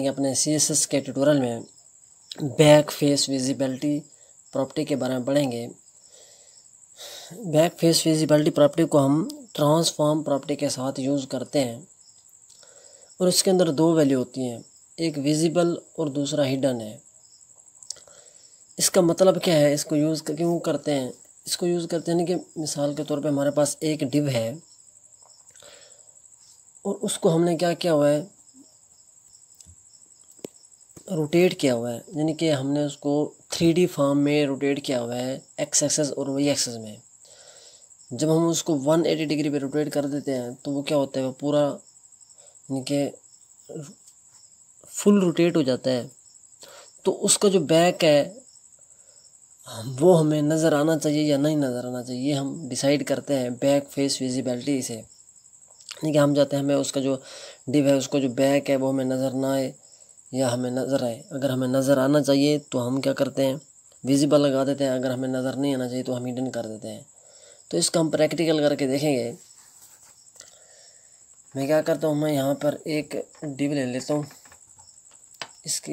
अपने CSS के tutorial में बैक फेस विजिबिलिटी प्रॉपर्टी के बारे में पढ़ेंगे। बैक फेस विजिबिलिटी प्रॉपर्टी को हम ट्रांसफॉर्म प्रॉपर्टी के साथ यूज़ करते हैं और इसके अंदर दो वैल्यू होती हैं, एक विजिबल और दूसरा हिडन है। इसका मतलब क्या है, इसको यूज़ क्यों करते हैं? इसको यूज़ करते हैं कि मिसाल के तौर पे हमारे पास एक डिव है और उसको हमने क्या किया हुआ है, रोटेट किया हुआ है, यानी कि हमने उसको 3D फॉर्म में रोटेट किया हुआ है, एक्स एक्सेस और वाई एक्सेस में। जब हम उसको 180 डिग्री पे रोटेट कर देते हैं तो वो क्या होता है, वो पूरा यानी कि फुल रोटेट हो जाता है। तो उसका जो बैक है वो हमें नज़र आना चाहिए या नहीं नज़र आना चाहिए, ये हम डिसाइड करते हैं बैक फेस विजिबिलिटी से। यानी कि हम चाहते हैं हमें उसका जो डिव है उसको जो बैक है वो हमें नज़र ना आए या हमें नज़र आए। अगर हमें नज़र आना चाहिए तो हम क्या करते हैं, विजिबल लगा देते हैं। अगर हमें नज़र नहीं आना चाहिए तो हम हिडन कर देते हैं। तो इसका हम प्रैक्टिकल करके देखेंगे। मैं क्या करता हूँ, मैं यहाँ पर एक डिव ले लेता हूँ। इसको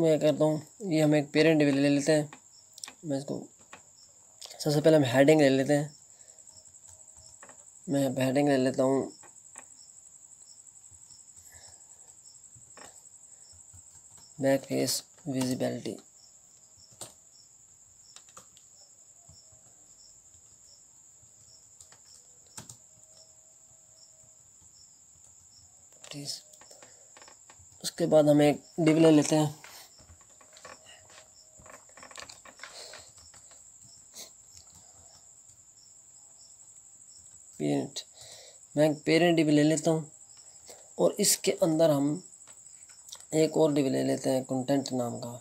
मैं क्या करता हूँ, ये हम एक पेरेंट डिव ले लेते हैं। मैं इसको सबसे पहले हम हेडिंग ले लेते हैं। मैं हेडिंग ले लेता हूँ बैक फेस विजिबिलिटी। उसके बाद हम एक डिव ले लेते हैं। पेरेंट, मैं एक पेरेंट डिव ले लेता हूँ और इसके अंदर हम एक और डिव ले लेते हैं कंटेंट नाम का।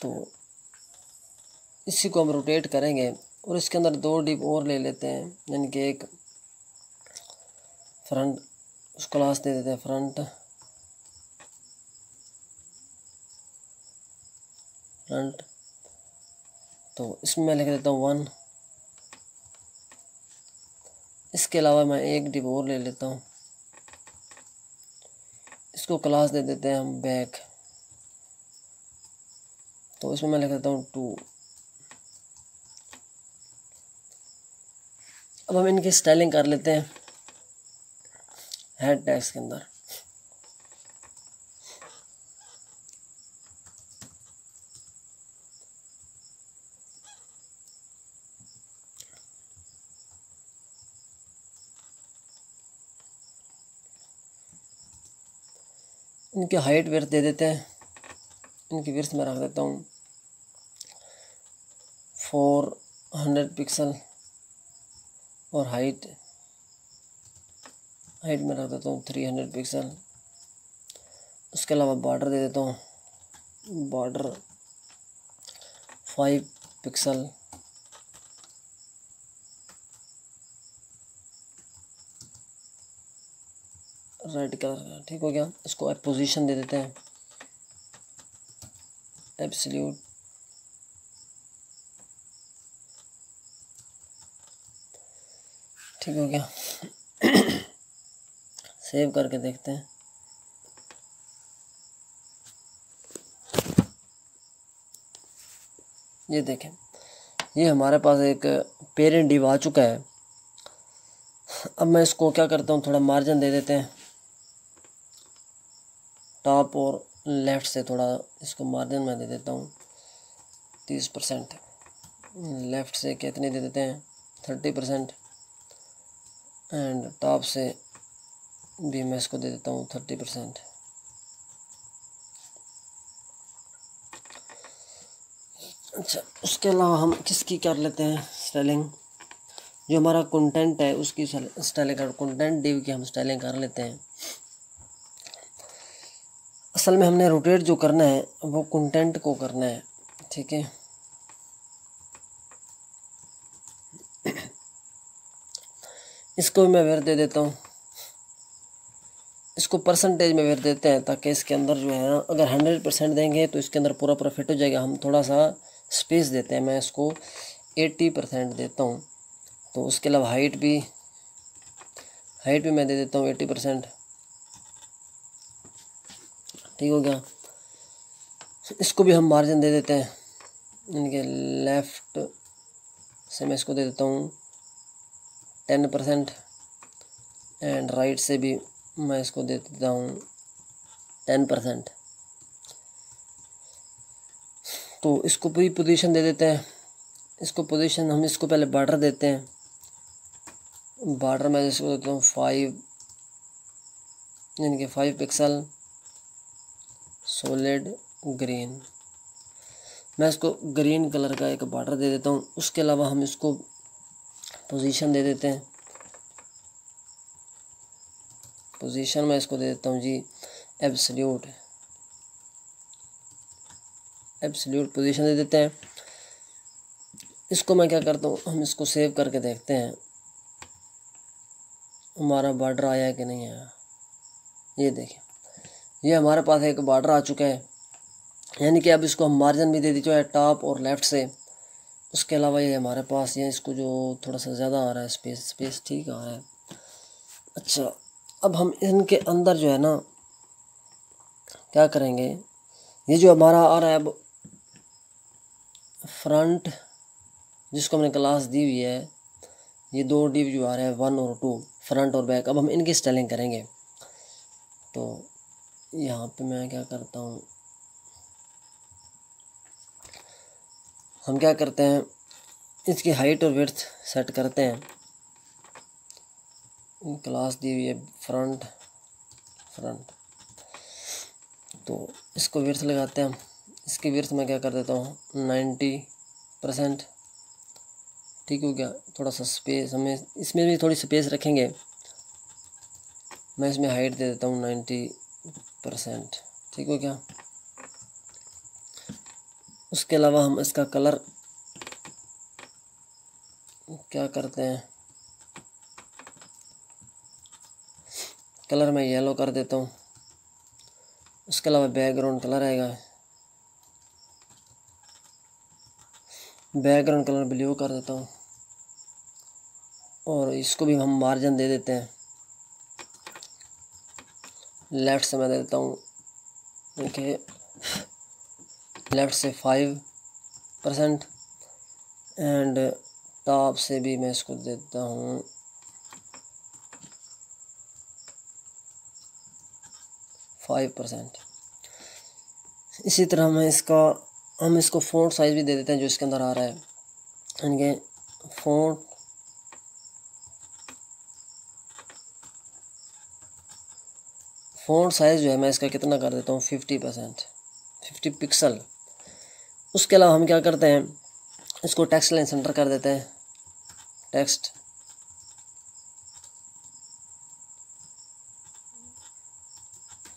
तो इसी को हम रोटेट करेंगे और इसके अंदर दो डिव और ले लेते हैं, यानी कि एक फ्रंट, उसको क्लास दे देते हैं फ्रंट। तो इसमें मैं लिख देता हूँ 1। इसके अलावा मैं एक डिव और ले लेता हूँ, इसको क्लास दे देते हैं हम बैक। तो इसमें मैं लिख देता हूँ 2। अब हम इनकी स्टाइलिंग कर लेते हैं हेड टैग्स के अंदर। इनकी हाइट विड्थ दे देते हैं। इनकी विड्थ में रख देता हूँ 400 पिक्सल और हाइट में रख देता हूँ 300 पिक्सल। उसके अलावा बॉर्डर दे देता हूँ, बॉर्डर 5 पिक्सल। रेड कलर का, ठीक हो गया। इसको पोजीशन दे देते हैं एब्सोल्यूट। ठीक हो गया। सेव करके देखते हैं। ये देखें, ये हमारे पास एक पेरेंट डिव आ चुका है। अब मैं इसको क्या करता हूँ, थोड़ा मार्जिन दे देते हैं टॉप और लेफ़्ट से। थोड़ा इसको मार्जिन में दे देता हूँ 30%। लेफ़्ट से कितने दे देते हैं 30% एंड टॉप से भी मैं इसको दे देता हूँ 30%। अच्छा, उसके अलावा हम किसकी कर लेते हैं स्टाइलिंग, जो हमारा कंटेंट है उसकी स्टाइलिंग कर, कंटेंट डिव की हम स्टाइलिंग कर लेते हैं। असल में हमने रोटेट जो करना है वो कंटेंट को करना है, ठीक है। इसको मैं वेर दे देता हूँ, इसको परसेंटेज में फिर देते हैं, ताकि इसके अंदर जो है ना, अगर 100% देंगे तो इसके अंदर पूरा पूरा फिट हो जाएगा। हम थोड़ा सा स्पेस देते हैं, मैं इसको 80% देता हूँ। तो उसके अलावा हाइट भी मैं दे देता हूँ 80%। ठीक हो गया। इसको भी हम मार्जिन दे देते हैं, इनके लेफ़्ट से मैं इसको दे देता हूँ 10% एंड राइट से भी मैं इसको दे देता हूँ 10%। तो इसको पूरी पोजीशन दे देते हैं। इसको पोजीशन हम इसको पहले बॉर्डर देते हैं। बॉर्डर मैं इसको देता हूँ 5 पिक्सल सॉलिड ग्रीन। मैं इसको ग्रीन कलर का एक बॉर्डर दे देता हूँ। उसके अलावा हम इसको पोजीशन दे देते हैं। पोजीशन मैं इसको दे देता हूँ जी एब्सोल्यूट पोजीशन दे देते हैं। इसको मैं क्या करता हूँ, हम इसको सेव करके देखते हैं हमारा बॉर्डर आया है कि नहीं आया। ये देखिए, ये हमारे पास एक बॉर्डर आ चुका है, यानी कि अब इसको हम मार्जिन भी दे दीजिए है टॉप और लेफ़्ट से। उसके अलावा ये हमारे पास ये इसको जो थोड़ा सा ज़्यादा आ रहा है स्पेस ठीक आ रहा है। अच्छा, अब हम इनके अंदर जो है ना क्या करेंगे, ये जो हमारा आ रहा है अब फ्रंट, जिसको हमने क्लास दी हुई है, ये 2 डिव जो आ रहे हैं 1 और 2, फ्रंट और बैक। अब हम इनकी स्टाइलिंग करेंगे। तो यहाँ पे मैं क्या करता हूँ, हम क्या करते हैं, इसकी हाइट और विड्थ सेट करते हैं। क्लास दी हुई है फ्रंट, तो इसको विड्थ लगाते हैं। इसकी विड्थ मैं क्या कर देता हूँ 90%। ठीक हो गया। थोड़ा सा स्पेस हमें इसमें भी थोड़ी स्पेस रखेंगे। मैं इसमें हाइट दे देता हूँ 90%। ठीक हो गया। उसके अलावा हम इसका कलर क्या करते हैं, कलर मैं येलो कर देता हूँ। उसके अलावा बैकग्राउंड कलर आएगा, बैकग्राउंड कलर ब्लू कर देता हूँ। और इसको भी हम मार्जिन दे देते हैं। लेफ़्ट से मैं दे देता हूँ, देखिए लेफ़्ट से 5% एंड टॉप से भी मैं इसको देता हूँ 5%। इसी तरह हम इसको फ़ॉन्ट साइज़ भी दे देते हैं जो इसके अंदर आ रहा है। यानी फ़ॉन्ट साइज़ जो है मैं इसका कितना कर देता हूँ 50%, 50 पिक्सल। उसके अलावा हम क्या करते हैं, इसको टेक्स्ट लाइन सेंटर कर देते हैं। टेक्स्ट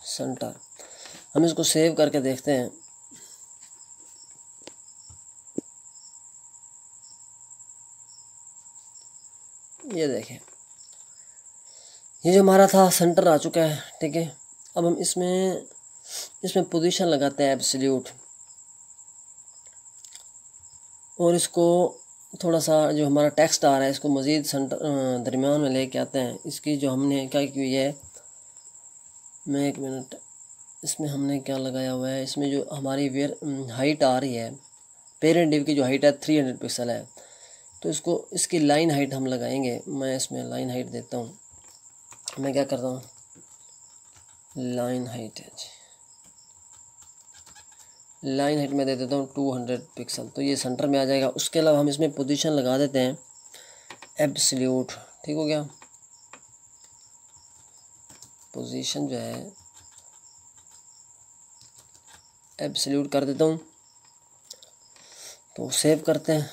सेंटर, हम इसको सेव करके देखते हैं। ये देखें, ये जो हमारा था सेंटर आ चुका है। ठीक है। अब हम इसमें पोजीशन लगाते हैं एब्सोल्यूट, और इसको थोड़ा सा जो हमारा टेक्स्ट आ रहा है इसको मज़ीद सेंटर दरमियान में लेके आते हैं। इसकी जो हमने क्या की हुई है, मैं 1 मिनट, इसमें हमने क्या लगाया हुआ है, इसमें जो हमारी हाइट आ रही है, पेरेंट डिव की जो हाइट है 300 पिक्सल है। तो इसकी लाइन हाइट हम लगाएंगे। मैं इसमें लाइन हाइट देता हूँ। मैं क्या करता हूँ, लाइन हाइट है जी, लाइन हाइट में दे देता हूँ 200 पिक्सल। तो ये सेंटर में आ जाएगा। उसके अलावा हम इसमें पोजीशन लगा देते हैं एब्सोल्यूट। ठीक हो गया। पोजीशन जो है एब्सोल्यूट कर देता हूँ। तो सेव करते हैं।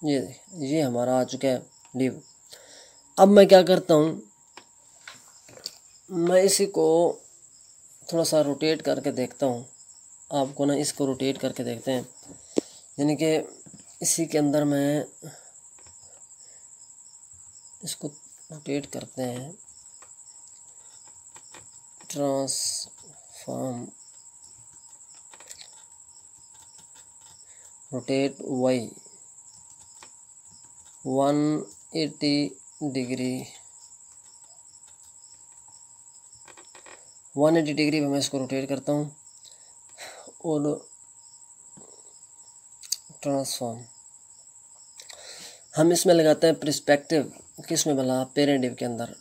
ये हमारा आ चुका है डिव। अब मैं क्या करता हूँ, मैं इसी को थोड़ा सा रोटेट करके देखता हूँ। आपको ना इसको रोटेट करके देखते हैं, यानी कि इसी के अंदर मैं इसको रोटेट करते हैं, transform rotate y 180 degree, 180 degree में मैं इसको रोटेट करता हूँ। और ट्रांसफॉर्म हम इसमें लगाते हैं पर्सपेक्टिव, किस में भला, पेरेंट डिव के अंदर।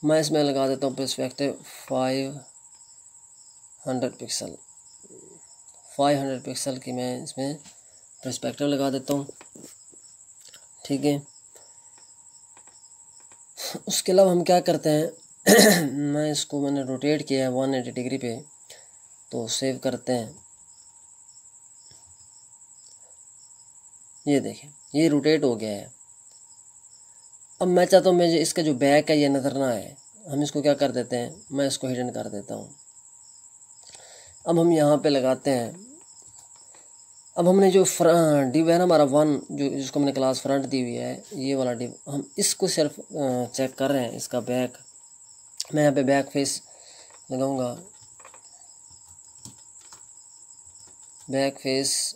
मैं इसमें लगा देता हूँ पर्सपेक्टिव 500 पिक्सल, 500 पिक्सल की मैं इसमें पर्सपेक्टिव लगा देता हूँ। ठीक है, उसके अलावा हम क्या करते हैं मैंने रोटेट किया है 180 डिग्री पे, तो सेव करते हैं। ये देखें, ये रोटेट हो गया है। अब मैं चाहता हूँ मुझे इसका जो बैक है ये नज़र ना आए, हम इसको क्या कर देते हैं, मैं इसको हिडन कर देता हूँ। अब हम यहाँ पे लगाते हैं, अब हमने जो डिव है ना हमारा 1, जो जिसको हमने क्लास फ्रंट दी हुई है, ये वाला डिव, हम इसको सिर्फ चेक कर रहे हैं, इसका बैक। मैं यहाँ पे बैक फेस लगाऊंगा, बैक फेस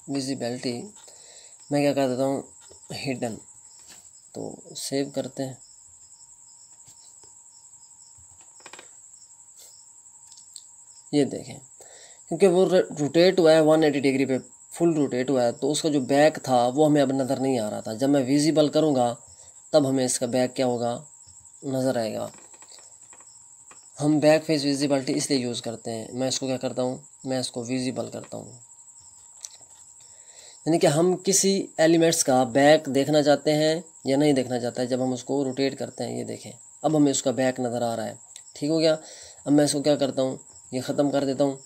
विजिबिलिटी मैं क्या कर देता हूँ, हिडन। तो सेव करते हैं। ये देखें, क्योंकि वो रोटेट हुआ है 180 डिग्री पे, फुल रोटेट हुआ है, तो उसका जो बैक था वो हमें अब नज़र नहीं आ रहा था। जब मैं विजिबल करूँगा तब हमें इसका बैक क्या होगा, नज़र आएगा। हम बैक फेस विजिबिलिटी इसलिए यूज़ करते हैं। मैं इसको क्या करता हूँ, मैं इसको विजिबल करता हूँ, यानी कि हम किसी एलिमेंट्स का बैक देखना चाहते हैं या नहीं देखना चाहते हैं, जब हम उसको रोटेट करते हैं। ये देखें, अब हमें उसका बैक नज़र आ रहा है। ठीक हो गया। अब मैं इसको क्या करता हूँ, ये ख़त्म कर देता हूँ,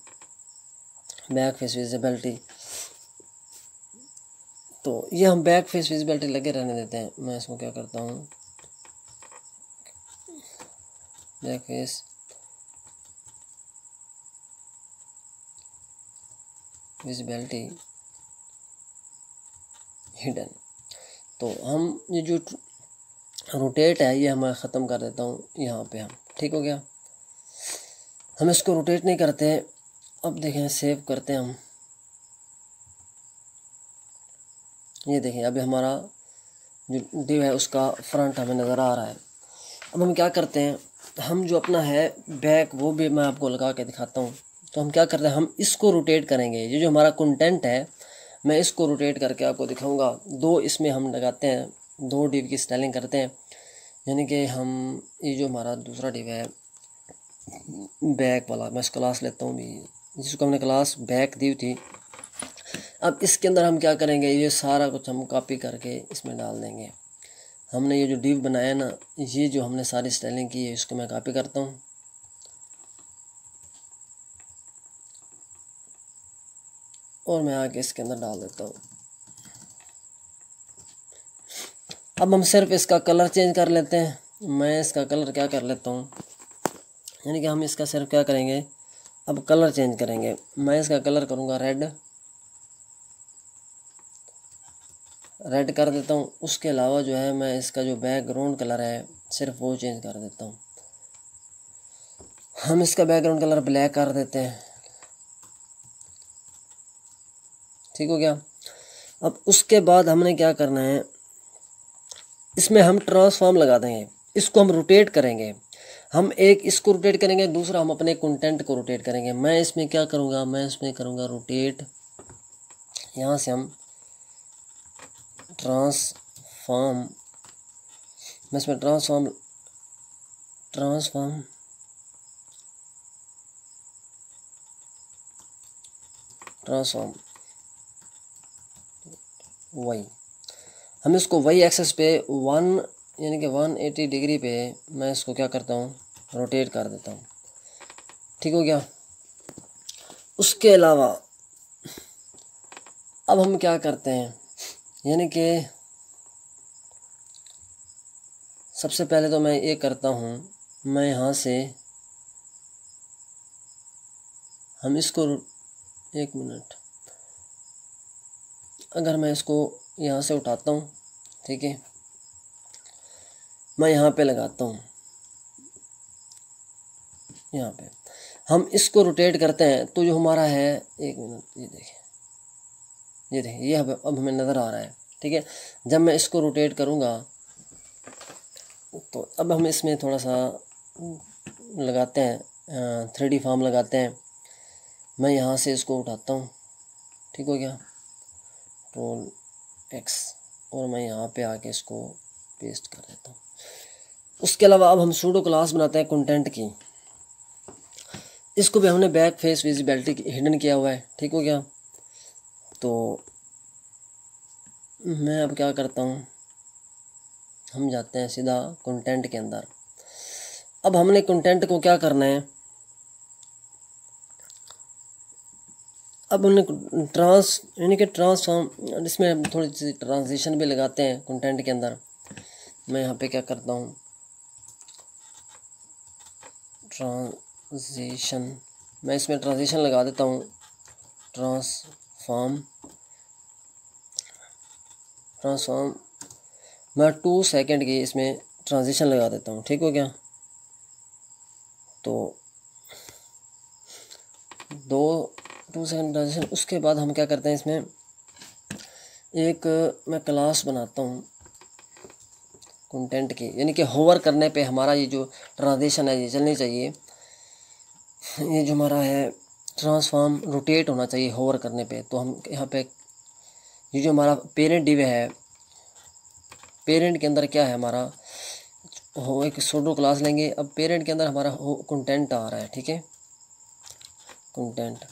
बैक फेस विजिबिलिटी। तो ये हम बैक फेस विजिबिलिटी लगे रहने देते हैं। मैं इसको क्या करता हूँ, बैक फेस विजिबिलिटी हिडन। तो हम ये जो रोटेट है ये मैं ख़त्म कर देता हूँ यहाँ पे हम। ठीक हो गया, हम इसको रोटेट नहीं करते हैं। अब देखें, सेव करते हैं हम। ये देखें, अभी हमारा जो डिव है उसका फ्रंट हमें नज़र आ रहा है। अब हम क्या करते हैं, हम जो अपना है बैक, वो भी मैं आपको लगा के दिखाता हूँ। तो हम क्या करते हैं, हम इसको रोटेट करेंगे। ये जो हमारा कंटेंट है मैं इसको रोटेट करके आपको दिखाऊंगा। दो इसमें हम लगाते हैं, दो डिव की स्टाइलिंग करते हैं। यानी कि हम ये जो हमारा दूसरा डिव है बैक वाला, मैं इसको क्लास लेता हूँ भी, जिसको हमने क्लास बैक दी थी। अब इसके अंदर हम क्या करेंगे, ये सारा कुछ हम कॉपी करके इसमें डाल देंगे। हमने ये जो डिव बनाया ना, ये जो हमने सारी स्टाइलिंग की है, इसको मैं कॉपी करता हूँ और मैं आके इसके अंदर डाल देता हूँ। अब हम सिर्फ इसका कलर चेंज कर लेते हैं। मैं इसका कलर क्या कर लेता हूँ, यानी कि हम इसका सिर्फ क्या करेंगे, अब कलर चेंज करेंगे। मैं इसका कलर करूँगा रेड कर देता हूँ। उसके अलावा जो है मैं इसका जो बैकग्राउंड कलर है सिर्फ वो चेंज कर देता हूँ। हम इसका बैकग्राउंड कलर ब्लैक कर देते हैं। ठीक हो गया। अब उसके बाद हमने क्या करना है, इसमें हम ट्रांसफॉर्म लगा देंगे। इसको हम रोटेट करेंगे। हम एक इसको रोटेट करेंगे, दूसरा हम अपने कंटेंट को रोटेट करेंगे। मैं इसमें क्या करूँगा, मैं इसमें करूँगा रोटेट। यहाँ से हम ट्रांसफॉर्म, मैं इसमें ट्रांसफॉर्म वाई, हम इसको वाई एक्सेस पे 1 यानी कि 180 डिग्री पे मैं इसको क्या करता हूँ, रोटेट कर देता हूँ। ठीक हो गया। उसके अलावा अब हम क्या करते हैं, यानी कि सबसे पहले तो मैं ये करता हूँ, मैं यहाँ से हम इसको, एक मिनट, अगर मैं इसको यहाँ से उठाता हूँ, ठीक है, मैं यहाँ पे लगाता हूँ, यहाँ पे हम इसको रोटेट करते हैं तो जो हमारा है, एक मिनट, ये देखिए ये अब हमें नज़र आ रहा है, ठीक है। जब मैं इसको रोटेट करूँगा तो अब हम इसमें थोड़ा सा लगाते हैं, 3D फॉर्म लगाते हैं। मैं यहाँ से इसको उठाता हूँ, ठीक हो गया, Ctrl X, और मैं यहाँ पे आके इसको पेस्ट कर देता हूँ। उसके अलावा अब हम सूडो क्लास बनाते हैं कंटेंट की। इसको भी हमने बैक फेस विजिबिलिटी हिडन किया हुआ है, ठीक हो गया। तो मैं अब क्या करता हूँ, हम जाते हैं सीधा कंटेंट के अंदर। अब हमने कंटेंट को क्या करना है, अब हमने यानी कि ट्रांसफॉर्म, इसमें थोड़ी सी ट्रांजिशन भी लगाते हैं कंटेंट के अंदर। मैं यहाँ पे क्या करता हूँ, ट्रांजिशन, मैं इसमें ट्रांजिशन लगा देता हूँ, ट्रांसफॉर्म मैं 2 सेकंड की इसमें ट्रांजिशन लगा देता हूँ, ठीक हो गया। तो 2 सेकंड ट्रांजिशन। उसके बाद हम क्या करते हैं, इसमें एक मैं क्लास बनाता हूँ कंटेंट की, यानी कि होवर करने पे हमारा ये जो ट्रांजिशन है ये चलनी चाहिए। ये जो हमारा है ट्रांसफॉर्म रोटेट होना चाहिए होवर करने पे। तो हम यहाँ पे ये जो हमारा पेरेंट डिव है, पेरेंट के अंदर क्या है हमारा, हो एक सूडो क्लास लेंगे। अब पेरेंट के अंदर हमारा कंटेंट आ रहा है, ठीक है, कंटेंट।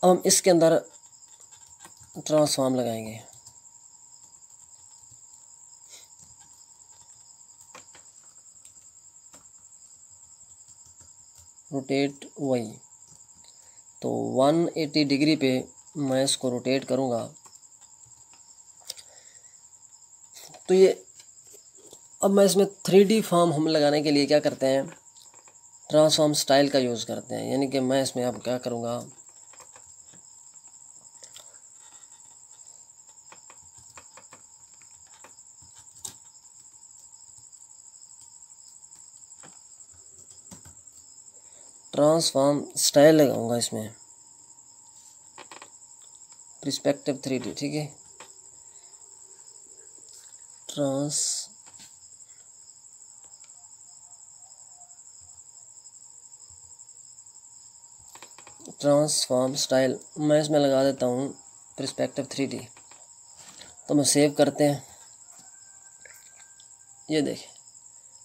अब हम इसके अंदर ट्रांसफॉर्म लगाएंगे, रोटेट वाई। तो 180 डिग्री पे मैं इसको रोटेट करूँगा। तो ये अब मैं इसमें 3D फॉर्म हम लगाने के लिए क्या करते हैं, ट्रांसफॉर्म स्टाइल का यूज़ करते हैं। यानी कि मैं इसमें अब क्या करूँगा, ट्रांसफॉर्म स्टाइल लगाऊंगा इसमें, पर्सपेक्टिव 3D, ठीक है, ट्रांसफॉर्म स्टाइल मैं इसमें लगा देता हूँ पर्सपेक्टिव 3D। तो मैं सेव करते हैं, ये देखें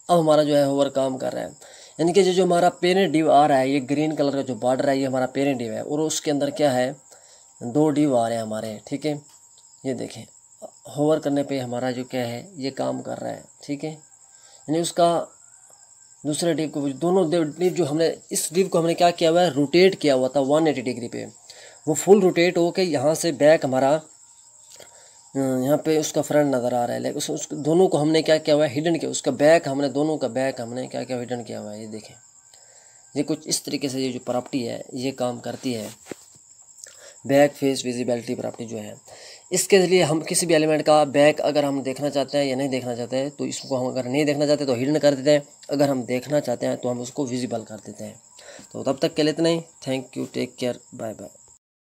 अब हमारा जो है होवर काम कर रहा है। यानी कि जो हमारा पेरेंट डिव आ रहा है, ये ग्रीन कलर का जो बॉर्डर है ये हमारा पेरेंट डिव है, और उसके अंदर क्या है 2 डिव आ रहे हैं हमारे, ठीक है। ये देखें होवर करने पे हमारा जो क्या है ये काम कर रहा है, ठीक है। यानी उसका दूसरे डिव को, दोनों डिव जो हमने, इस डिव को हमने क्या किया हुआ है, रोटेट किया हुआ था 180 डिग्री पे। वो फुल रोटेट हो के यहाँ से बैक हमारा यहाँ पे उसका फ्रंट नज़र आ रहा है, लेकिन उस दोनों को हमने क्या किया हुआ है, हिडन किया। उसका बैक हमने, दोनों का बैक हमने क्या किया, हिडन किया हुआ है। ये देखें ये कुछ इस तरीके से ये जो प्रॉपर्टी है ये काम करती है, बैक फेस विजिबिलिटी प्रॉपर्टी जो है। इसके लिए हम किसी भी एलिमेंट का बैक अगर हम देखना चाहते हैं या नहीं देखना चाहते हैं, तो इसको हम अगर नहीं देखना चाहते तो हिडन कर देते हैं, अगर हम देखना चाहते हैं तो हम उसको विजिबल कर देते हैं। तो तब तक के लिए इतना ही। Thank you, take care, bye bye.